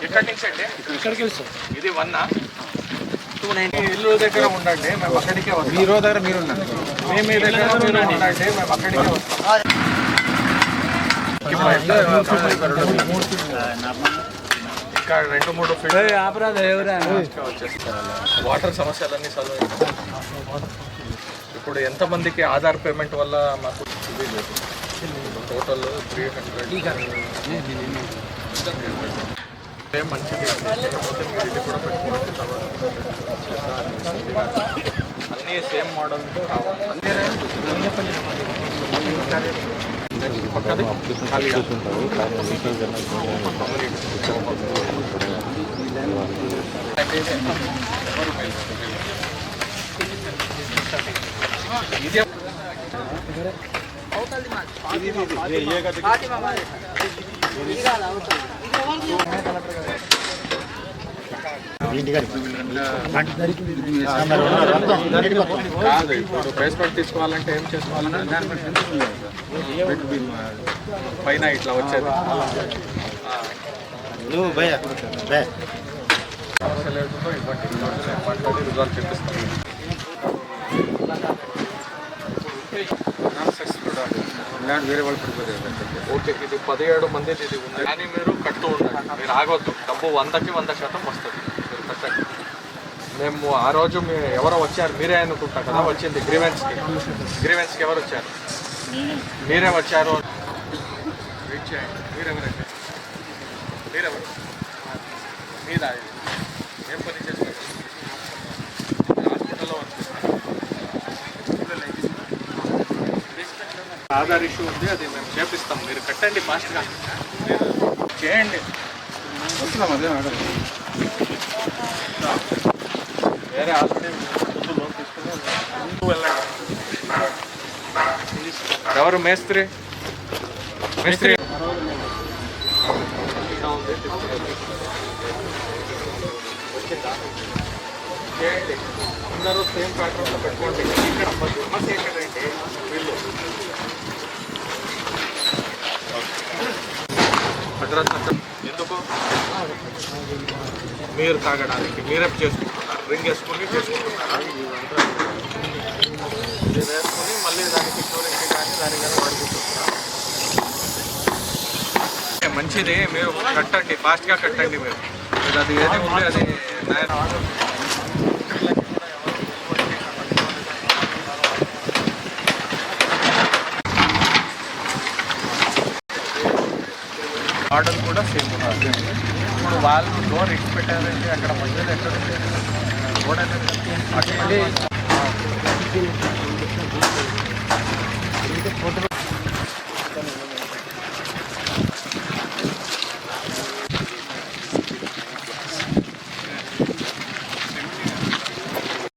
ఎక్కడి నుంచి అండి? ఇక్కడికి వెళ్తాం. ఇది 1 ఇల్లు దగ్గర ఉండండి, మేము అక్కడికే వస్తాం. మీ రోజు దగ్గర మీరు ఉండండి, మేము మీ దగ్గర మీరు ఉండండి, మేము అక్కడికే వస్తాం. ఇంకా 2-3 ఫీట్ వాటర్ సమస్యలన్నీ సాల్వ్ అయ్యాయి. ఇప్పుడు ఎంతమందికి ఆధార్ పేమెంట్ వల్ల మాకు ఇది లేదు. టోటల్ 300 మంచిది. లేకపోతే మీరు ఇది కూడా పెట్టుకోవచ్చు. అన్నీ సేమ్ మోడల్తో పక్కది ఇదే కాదు. ఇప్పుడు బేస్మెంట్ తీసుకోవాలంటే ఏం చేసుకోవాలంటే పైన ఇట్లా వచ్చేది సమస్య లేకుండా ఇవ్వండి. మాట్లాడి రిజాల్వ్ చేపిస్తాం. వేరే వాళ్ళు పడిపోతారు. ఓకే, ఇది 17 మందిది ఇది ఉంది, కానీ మీరు కడుతూ ఉండండి. మీరు ఆగొద్దు. డబ్బు 100కి 100% వస్తుంది. మీరు కట్టండి. మేము ఆ రోజు ఎవరో వచ్చారు, మీరే అనుకుంటా కదా వచ్చింది గ్రీవెన్స్కి ఎవరు వచ్చారు? మీరే వచ్చారు. వెయిట్ చేయండి. మీరెవరండి? మీరెవరు? మీద ఏం పని చేస్తారు? హాస్పిటల్లో ఆధార్ ఇష్యూ ఉంది, అది మేము చేపిస్తాం. మీరు కట్టండి ఫాస్ట్గా. మీరు చేయండి. వేరే ఆల్రెడీ లోన్ తీసుకుని వెళ్ళండి. ఎవరు మేస్త్రి? మేస్త్రి చేయండి. అందరూ సేమ్ ప్యాటర్న్లో పెట్టుకోండి. ఇక్కడ సమస్య ఏంటంటే వీళ్ళు ఎందుకు మీరు తాగడానికి మీరే చేసుకుంటున్నారు. రింగ్ వేసుకుని చేసుకుంటున్నారు. మీరు వేసుకుని మళ్ళీ దానికి స్టోరేజ్కి కానీ దానికి కానీ వాడుకుంటున్నారు. మంచిది. మీరు కట్టండి, ఫాస్ట్గా కట్టండి. మీరు అది ఏది ఉంది అది మోడల్ కూడా సేమ్ ఉన్నారు. ఇప్పుడు వాళ్ళు డోర్ ఇచ్చి పెట్టారంటే అక్కడ మధ్యలో ఎక్కడ రోడ్ అనేది